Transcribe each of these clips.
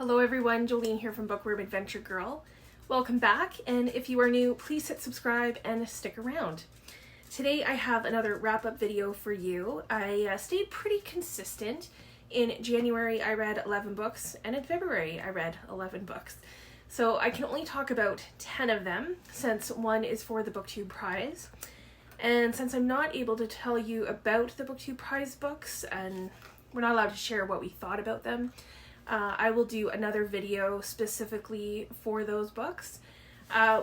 Hello everyone, Jolene here from Bookworm Adventure Girl. Welcome back, and if you are new, please hit subscribe and stick around. Today I have another wrap-up video for you. I stayed pretty consistent. In January I read 11 books, and in February I read 11 books. So I can only talk about 10 of them, since one is for the BookTube Prize. And since I'm not able to tell you about the BookTube Prize books, and we're not allowed to share what we thought about them, I will do another video specifically for those books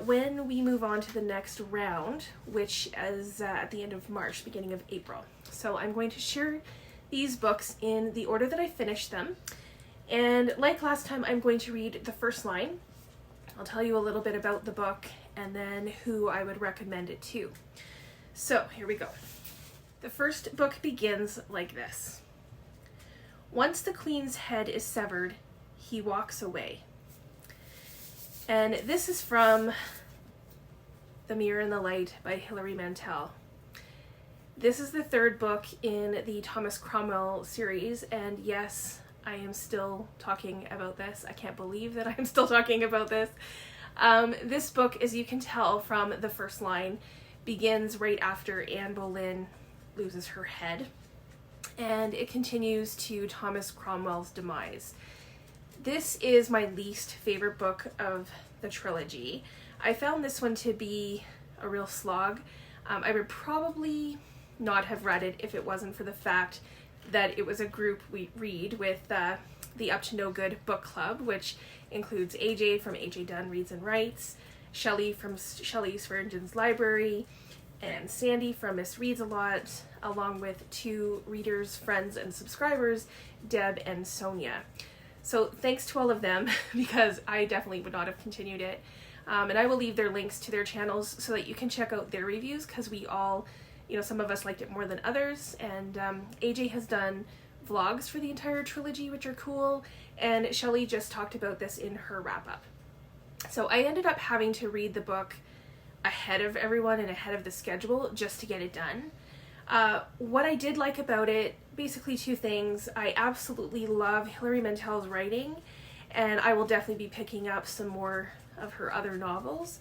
when we move on to the next round, which is at the end of March, beginning of April. So I'm going to share these books in the order that I finished them. And like last time, I'm going to read the first line. I'll tell you a little bit about the book and then who I would recommend it to. So here we go. The first book begins like this. Once the queen's head is severed, he walks away. And this is from The Mirror and the Light by Hilary Mantel. This is the third book in the Thomas Cromwell series, and yes, I am still talking about this. I can't believe that I'm still talking about this. This book, as you can tell from the first line, begins right after Anne Boleyn loses her head. And it continues to Thomas Cromwell's demise. This is my least favorite book of the trilogy. I found this one to be a real slog. I would probably not have read it if it wasn't for the fact that it was a group we read with the Up to No Good book club, which includes AJ from AJ Dunn Reads and Writes, Shelley from Shelley's Virgin's Library, and Sandy from Miss Reads a Lot, along with two readers, friends, and subscribers, Deb and Sonia. So thanks to all of them, because I definitely would not have continued it. And I will leave their links to their channels so that you can check out their reviews, because we all, some of us liked it more than others. And AJ has done vlogs for the entire trilogy, which are cool, and Shelley just talked about this in her wrap-up. So I ended up having to read the book ahead of everyone and ahead of the schedule just to get it done. What I did like about it, basically two things. I absolutely love Hilary Mantel's writing, and I will definitely be picking up some more of her other novels.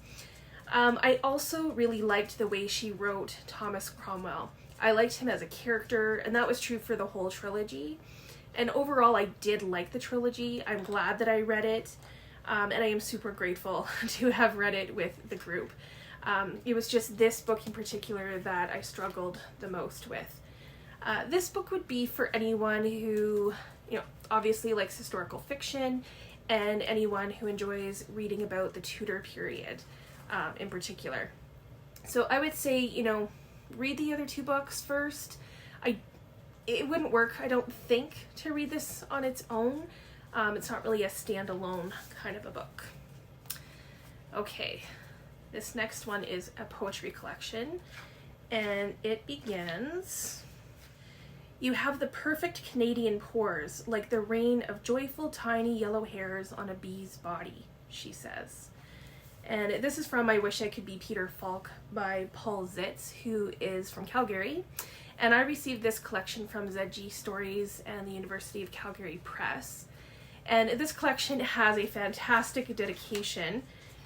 I also really liked the way she wrote Thomas Cromwell. I liked him as a character, and that was true for the whole trilogy. And overall, I did like the trilogy. I'm glad that I read it, and I am super grateful to have read it with the group. It was just this book in particular that I struggled the most with. This book would be for anyone who, obviously likes historical fiction, and anyone who enjoys reading about the Tudor period in particular. So I would say, read the other two books first. It wouldn't work, I don't think, to read this on its own. It's not really a standalone kind of a book. Okay. This next one is a poetry collection, and it begins, "You have the perfect Canadian pores, like the rain of joyful tiny yellow hairs on a bee's body," she says. And this is from I Wish I Could Be Peter Falk by Paul Zits, who is from Calgary. And I received this collection from ZG Stories and the University of Calgary Press. And this collection has a fantastic dedication.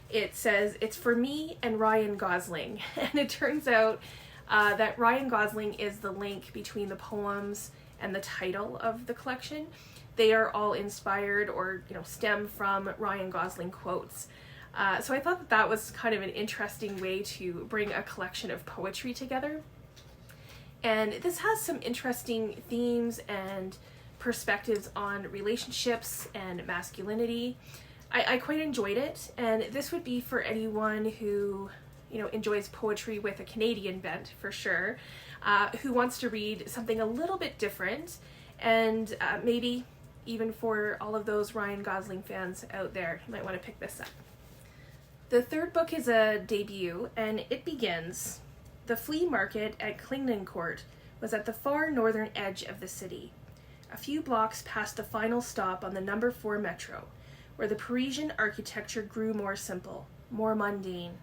It says, "It's for me and Ryan Gosling." And it turns out that Ryan Gosling is the link between the poems and the title of the collection. They are all inspired or, stem from Ryan Gosling quotes. So I thought that was kind of an interesting way to bring a collection of poetry together. And this has some interesting themes and perspectives on relationships and masculinity. I quite enjoyed it, and this would be for anyone who, enjoys poetry with a Canadian bent, for sure, who wants to read something a little bit different, and maybe even for all of those Ryan Gosling fans out there, you might want to pick this up. The third book is a debut, and it begins, "The flea market at Clingden Court was at the far northern edge of the city, a few blocks past the final stop on the number 4 metro, where the Parisian architecture grew more simple, more mundane,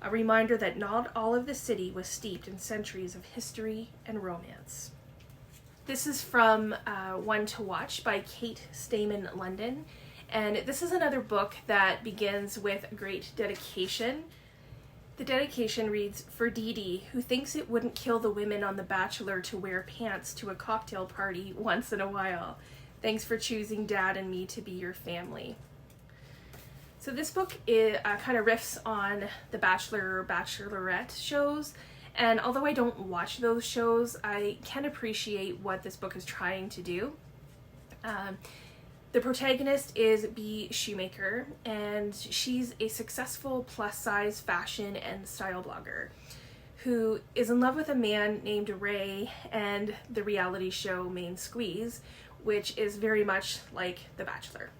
a reminder that not all of the city was steeped in centuries of history and romance." This is from One to Watch by Kate Stayman-London, And this is another book that begins with great dedication. The dedication reads, "For Dee Dee, who thinks it wouldn't kill the women on The Bachelor to wear pants to a cocktail party once in a while. Thanks for choosing Dad and me to be your family." So this book kind of riffs on the Bachelor or Bachelorette shows, and although I don't watch those shows, I can appreciate what this book is trying to do. The protagonist is Bea Shoemaker, and she's a successful plus-size fashion and style blogger who is in love with a man named Ray and the reality show Main Squeeze, which is very much like The Bachelor.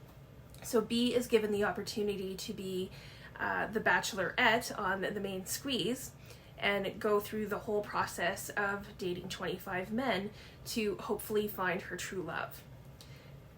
So Bea is given the opportunity to be the Bachelorette on the Main Squeeze and go through the whole process of dating 25 men to hopefully find her true love.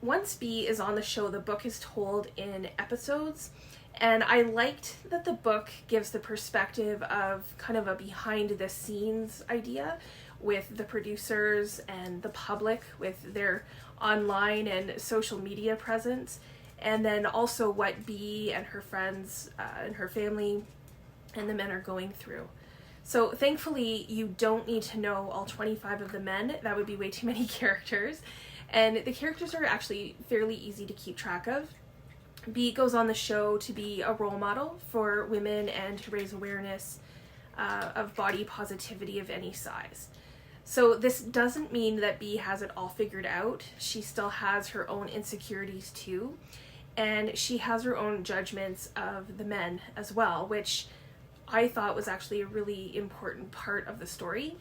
Once Bea is on the show, the book is told in episodes, and I liked that the book gives the perspective of kind of a behind-the-scenes idea with the producers and the public with their online and social media presence, and then also what Bea and her friends and her family and the men are going through. So thankfully, you don't need to know all 25 of the men. That would be way too many characters. And the characters are actually fairly easy to keep track of. Bea goes on the show to be a role model for women and to raise awareness of body positivity of any size. So this doesn't mean that Bea has it all figured out. She still has her own insecurities too. And she has her own judgments of the men as well, which I thought was actually a really important part of the story.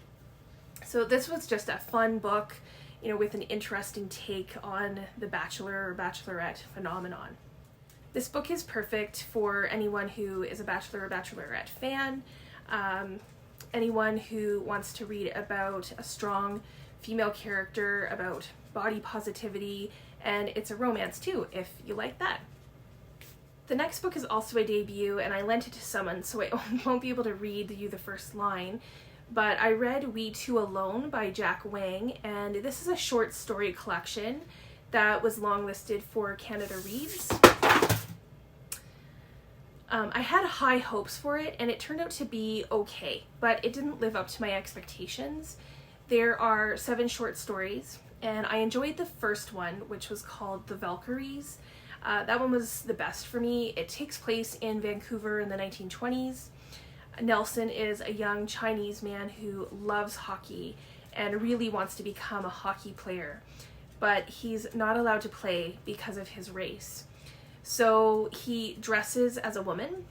So this was just a fun book, you know, with an interesting take on the Bachelor or Bachelorette phenomenon. This book is perfect for anyone who is a Bachelor or Bachelorette fan, anyone who wants to read about a strong female character, about body positivity, and it's a romance too, if you like that. The next book is also a debut, and I lent it to someone, so I won't be able to read you the first line. But I read We Two Alone by Jack Wang, and this is a short story collection that was longlisted for Canada Reads. I had high hopes for it, and it turned out to be okay, but it didn't live up to my expectations. There are 7 short stories, and I enjoyed the first one, which was called The Valkyries. That one was the best for me. It takes place in Vancouver in the 1920s. Nelson is a young Chinese man who loves hockey and really wants to become a hockey player, but he's not allowed to play because of his race. So he dresses as a woman,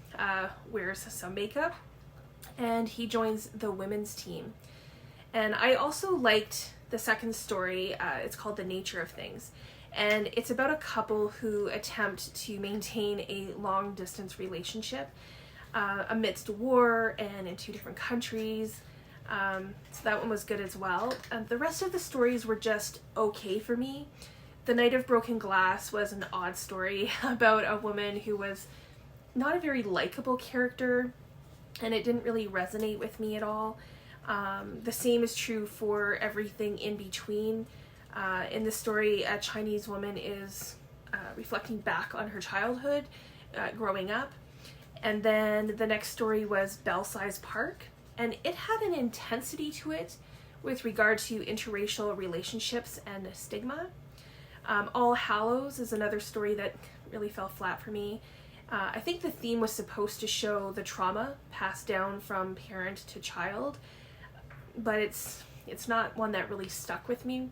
wears some makeup, and he joins the women's team. And I also liked the second story. It's called The Nature of Things, and it's about a couple who attempt to maintain a long-distance relationship amidst war and in 2 different countries. So that one was good as well. The rest of the stories were just okay for me. The Night of Broken Glass was an odd story about a woman who was not a very likable character, and it didn't really resonate with me at all. The same is true for Everything in Between. In this story, a Chinese woman is reflecting back on her childhood, growing up. And then the next story was Belsize Park, and it had an intensity to it with regard to interracial relationships and stigma. All Hallows is another story that really fell flat for me. I think the theme was supposed to show the trauma passed down from parent to child, but it's not one that really stuck with me.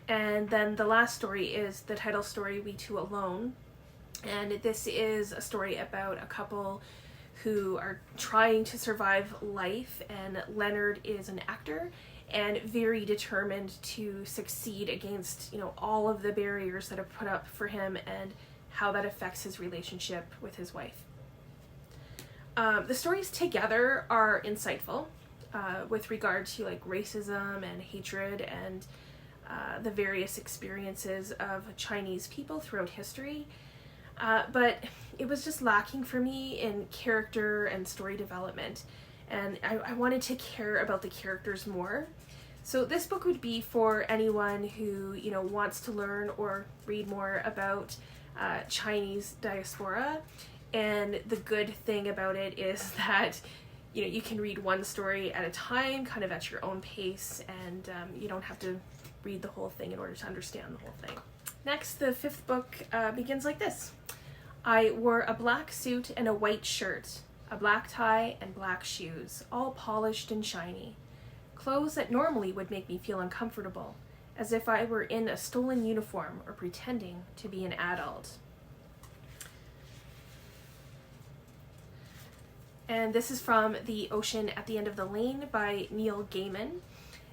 And then the last story is the title story, We Two Alone. And this is a story about a couple who are trying to survive life, and Leonard is an actor and very determined to succeed against, you know, all of the barriers that are put up for him and how that affects his relationship with his wife. The stories together are insightful with regard to like racism and hatred and the various experiences of Chinese people throughout history. But it was just lacking for me in character and story development, and I wanted to care about the characters more. So this book would be for anyone who, you know, wants to learn or read more about Chinese diaspora. And the good thing about it is that, you know, you can read one story at a time, kind of at your own pace, and you don't have to read the whole thing in order to understand the whole thing. Next, the fifth book begins like this. I wore a black suit and a white shirt, a black tie and black shoes, all polished and shiny. Clothes that normally would make me feel uncomfortable, as if I were in a stolen uniform or pretending to be an adult. And this is from The Ocean at the End of the Lane by Neil Gaiman.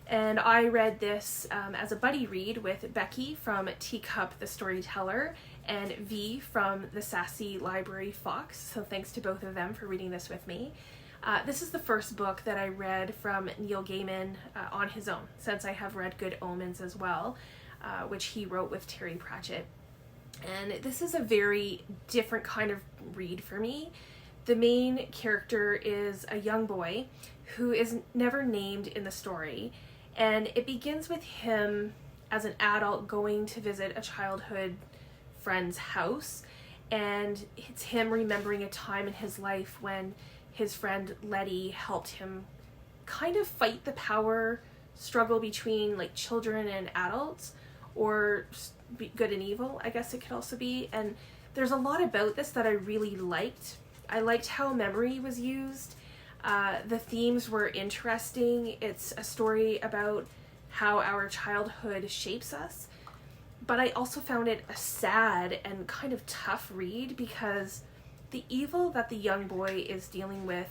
And I read this as a buddy read with Becky from Teacup the Storyteller and V from the Sassy Library Fox. So thanks to both of them for reading this with me. This is the first book that I read from Neil Gaiman on his own, since I have read Good Omens as well, which he wrote with Terry Pratchett. And this is a very different kind of read for me. The main character is a young boy who is never named in the story, and it begins with him as an adult going to visit a childhood friend's house, and it's him remembering a time in his life when his friend Letty helped him kind of fight the power struggle between like children and adults, or good and evil, I guess it could also be. And there's a lot about this that I really liked. I liked how memory was used. The themes were interesting. It's a story about how our childhood shapes us. But I also found it a sad and kind of tough read because the evil that the young boy is dealing with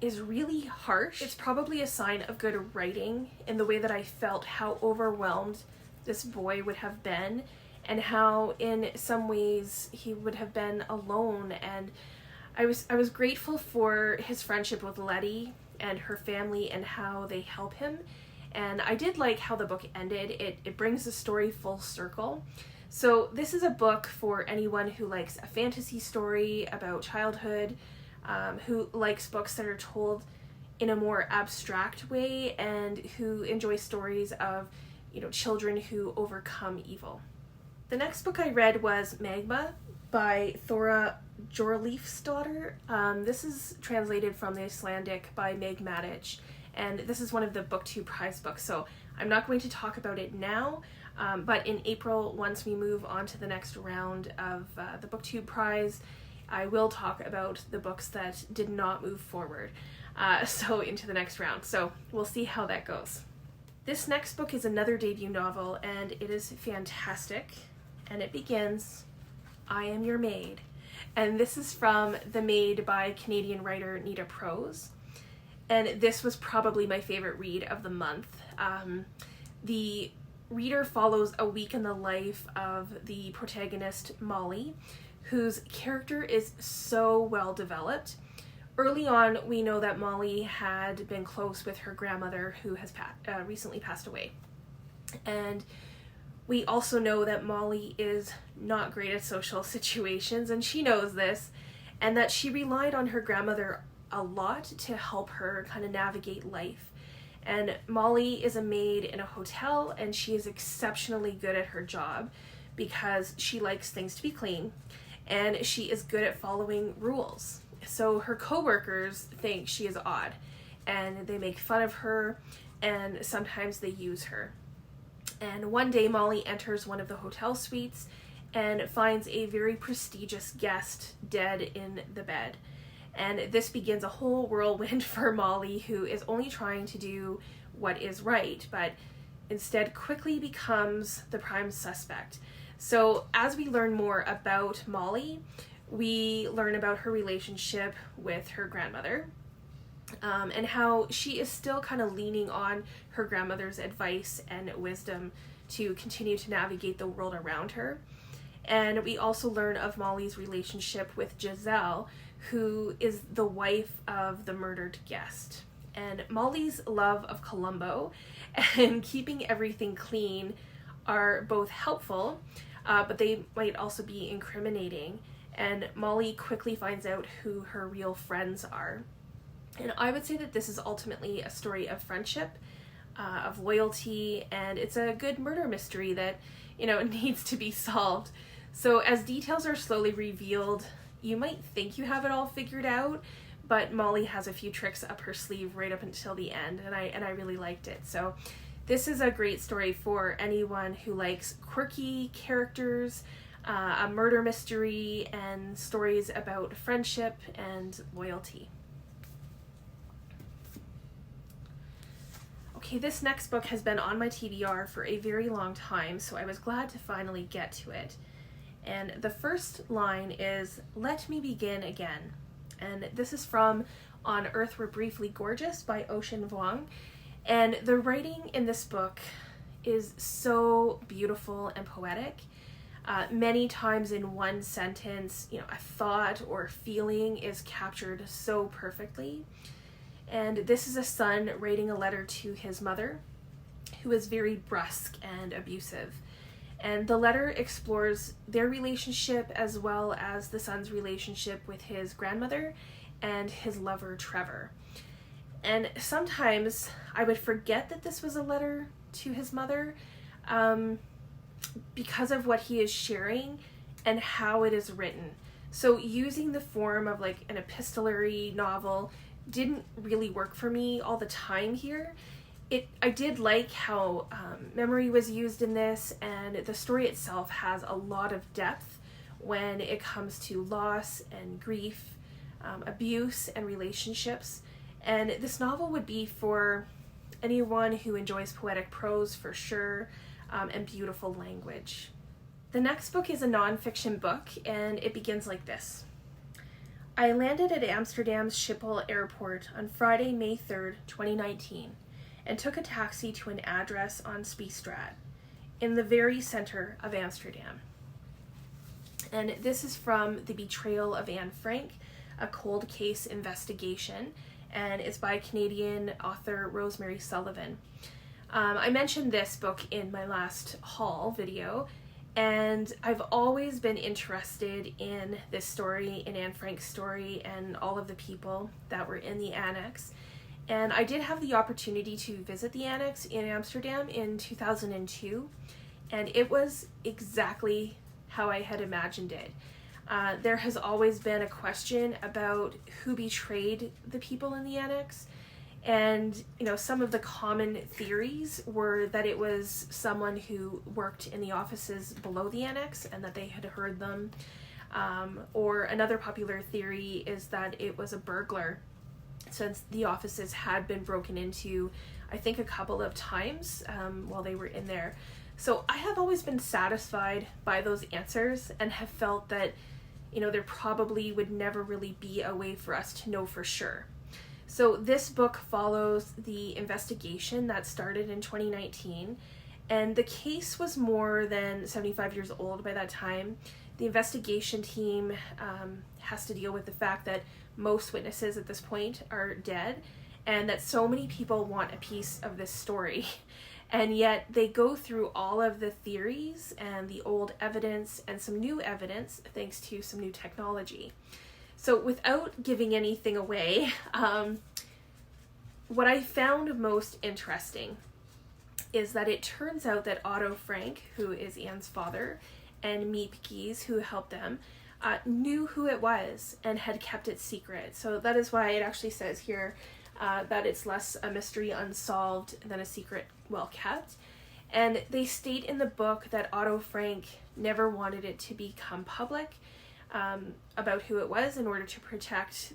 is really harsh. It's probably a sign of good writing in the way that I felt how overwhelmed this boy would have been, and how in some ways he would have been alone. And I was grateful for his friendship with Letty and her family and how they help him. And I did like how the book ended. It brings the story full circle. So this is a book for anyone who likes a fantasy story about childhood, who likes books that are told in a more abstract way, and who enjoy stories of, you know, children who overcome evil. The next book I read was Magma by Thóra Hjörleifsdóttir. This is translated from the Icelandic by Meg Matich, and this is one of the BookTube prize books, so I'm not going to talk about it now, but in April, once we move on to the next round of the BookTube prize, I will talk about the books that did not move forward, so into the next round, so we'll see how that goes. This next book is another debut novel, and it is fantastic, and it begins, I Am Your Maid. And this is from The Maid by Canadian writer Nita Prose. And this was probably my favorite read of the month. The reader follows a week in the life of the protagonist, Molly, whose character is so well developed. Early on, we know that Molly had been close with her grandmother, who has recently passed away. And we also know that Molly is not great at social situations, and she knows this, and that she relied on her grandmother a lot to help her kind of navigate life. And Molly is a maid in a hotel, and she is exceptionally good at her job because she likes things to be clean, and she is good at following rules. So her coworkers think she is odd, and they make fun of her, and sometimes they use her. And one day Molly enters one of the hotel suites and finds a very prestigious guest dead in the bed. And this begins a whole whirlwind for Molly, who is only trying to do what is right, but instead quickly becomes the prime suspect. So as we learn more about Molly, we learn about her relationship with her grandmother, and how she is still kind of leaning on her grandmother's advice and wisdom to continue to navigate the world around her. And we also learn of Molly's relationship with Giselle, who is the wife of the murdered guest. And Molly's love of Columbo and keeping everything clean are both helpful, but they might also be incriminating. And Molly quickly finds out who her real friends are. And I would say that this is ultimately a story of friendship, of loyalty, and it's a good murder mystery that, you know, needs to be solved. So as details are slowly revealed, you might think you have it all figured out, but Molly has a few tricks up her sleeve right up until the end, and I really liked it. So this is a great story for anyone who likes quirky characters, a murder mystery, and stories about friendship and loyalty. Okay, this next book has been on my TBR for a very long time, so I was glad to finally get to it. And the first line is, "Let me begin again." And this is from On Earth We're Briefly Gorgeous by Ocean Vuong. And the writing in this book is so beautiful and poetic. Many times in one sentence, a thought or feeling is captured so perfectly. And this is a son writing a letter to his mother, who is very brusque and abusive. And the letter explores their relationship as well as the son's relationship with his grandmother and his lover, Trevor. And sometimes I would forget that this was a letter to his mother because of what he is sharing and how it is written. So using the form of like an epistolary novel didn't really work for me all the time here. I did like how memory was used in this, and the story itself has a lot of depth when it comes to loss and grief, abuse and relationships. And this novel would be for anyone who enjoys poetic prose for sure, and beautiful language. The next book is a nonfiction book, and it begins like this. I landed at Amsterdam's Schiphol airport on Friday, May 3rd, 2019, and took a taxi to an address on Spiestraat, in the very center of Amsterdam. And this is from The Betrayal of Anne Frank, a cold case investigation, and it's by Canadian author Rosemary Sullivan. I mentioned this book in my last haul video, and I've always been interested in this story, in Anne Frank's story, and all of the people that were in the annex. And I did have the opportunity to visit the annex in Amsterdam in 2002, and it was exactly how I had imagined it. There has always been a question about who betrayed the people in the annex, and some of the common theories were that it was someone who worked in the offices below the annex and that they had heard them, or another popular theory is that it was a burglar, since the offices had been broken into, I think, a couple of times while they were in there. So I have always been satisfied by those answers and have felt that there probably would never really be a way for us to know for sure. So this book follows the investigation that started in 2019, and the case was more than 75 years old by that time. The investigation team has to deal with the fact that most witnesses at this point are dead, and that so many people want a piece of this story. And yet they go through all of the theories and the old evidence and some new evidence thanks to some new technology. So without giving anything away, what I found most interesting is that it turns out that Otto Frank, who is Anne's father, and Miep Gies, who helped them, knew who it was and had kept it secret. So that is why it actually says here that it's less a mystery unsolved than a secret well kept. And they state in the book that Otto Frank never wanted it to become public about who it was in order to protect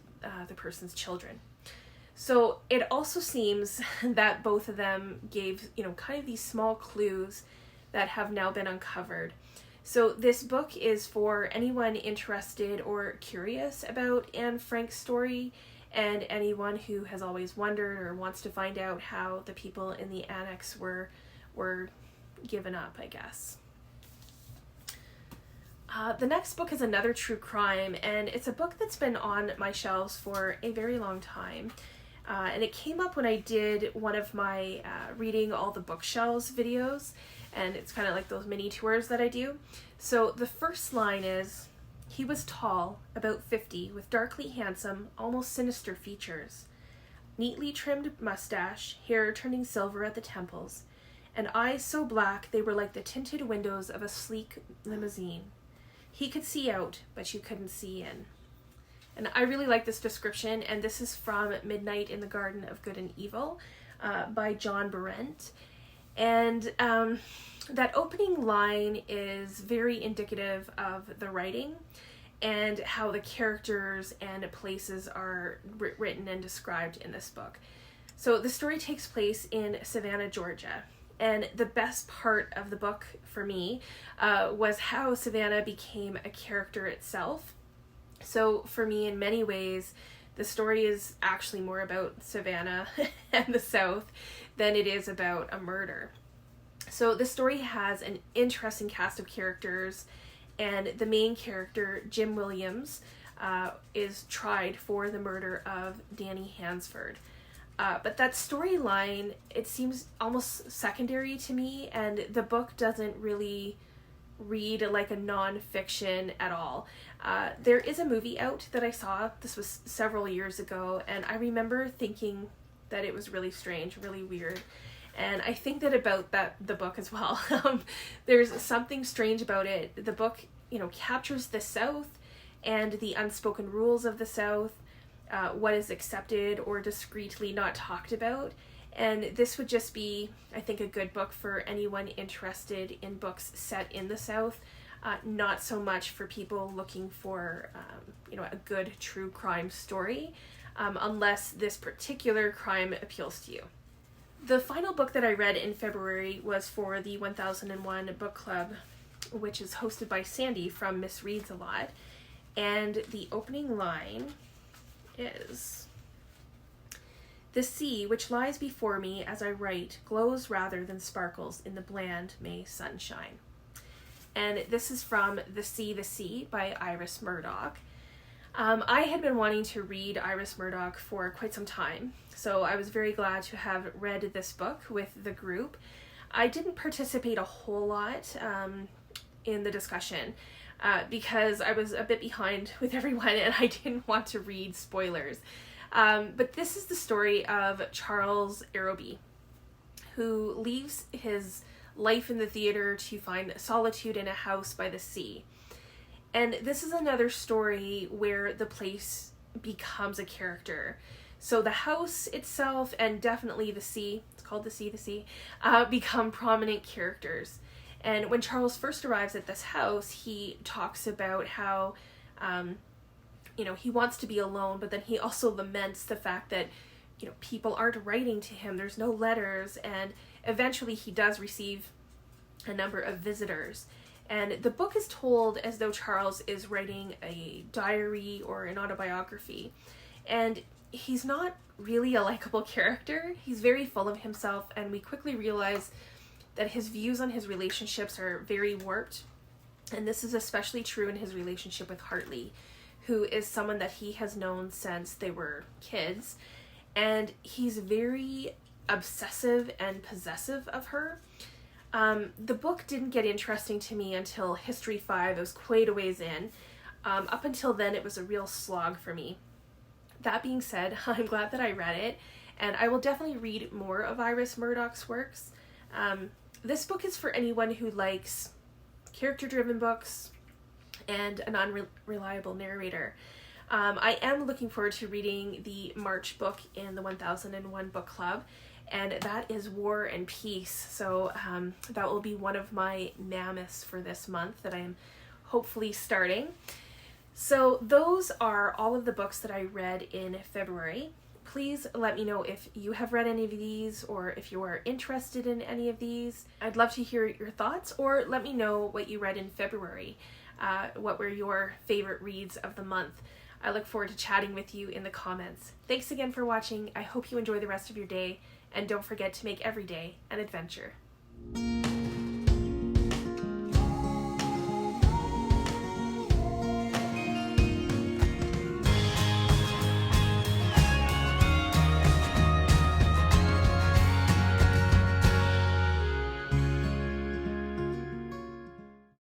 the person's children. So it also seems that both of them gave, kind of these small clues that have now been uncovered. So this book is for anyone interested or curious about Anne Frank's story, and anyone who has always wondered or wants to find out how the people in the annex were given up, I guess. The next book is another true crime, and it's a book that's been on my shelves for a very long time. And it came up when I did one of my reading all the bookshelves videos, and it's kind of like those mini tours that I do. So the first line is, "He was tall, about 50, with darkly handsome, almost sinister features, neatly trimmed mustache, hair turning silver at the temples, and eyes so black they were like the tinted windows of a sleek limousine. He could see out, but you couldn't see in. And I really like this description, and this is from Midnight in the Garden of Good and Evil by John Berendt. And that opening line is very indicative of the writing and how the characters and places are written and described in this book. So the story takes place in Savannah, Georgia. And the best part of the book for me was how Savannah became a character itself. So for me, in many ways, the story is actually more about Savannah and the South than it is about a murder. So the story has an interesting cast of characters, and the main character, Jim Williams, is tried for the murder of Danny Hansford. But that storyline, it seems almost secondary to me, and the book doesn't really read like a non-fiction at all. There is a movie out that I saw. This was several years ago, and I remember thinking that it was really strange, really weird. And I think that about the book as well. There's something strange about it. The book, captures the South and the unspoken rules of the South, what is accepted or discreetly not talked about. And this would just be, I think, a good book for anyone interested in books set in the South. Not so much for people looking for, a good true crime story, unless this particular crime appeals to you. The final book that I read in February was for the 1001 Book Club, which is hosted by Sandy from Miss Reads a Lot. And the opening line is, "The sea, which lies before me as I write, glows rather than sparkles in the bland May sunshine." And this is from The Sea by Iris Murdoch. I had been wanting to read Iris Murdoch for quite some time, so I was very glad to have read this book with the group. I didn't participate a whole lot in the discussion because I was a bit behind with everyone and I didn't want to read spoilers. But this is the story of Charles Arrowby, who leaves his life in the theater to find solitude in a house by the sea. And this is another story where the place becomes a character. So the house itself and definitely the sea, it's called the sea, become prominent characters. And when Charles first arrives at this house, he talks about how, he wants to be alone, but then he also laments the fact that, people aren't writing to him, there's no letters, and eventually he does receive a number of visitors. And the book is told as though Charles is writing a diary or an autobiography. And he's not really a likable character. He's very full of himself, and we quickly realize that his views on his relationships are very warped. And this is especially true in his relationship with Hartley, who is someone that he has known since they were kids. And he's very obsessive and possessive of her. The book didn't get interesting to me until History 5. It was quite a ways in. Up until then, it was a real slog for me. That being said, I'm glad that I read it, and I will definitely read more of Iris Murdoch's works. This book is for anyone who likes character-driven books and an unreliable narrator. I am looking forward to reading the March book in the 1001 Book Club, and that is War and Peace. So that will be one of my mammoths for this month that I am hopefully starting. So those are all of the books that I read in February. Please let me know if you have read any of these or if you are interested in any of these. I'd love to hear your thoughts, or let me know what you read in February. What were your favorite reads of the month? I look forward to chatting with you in the comments. Thanks again for watching. I hope you enjoy the rest of your day, and don't forget to make every day an adventure.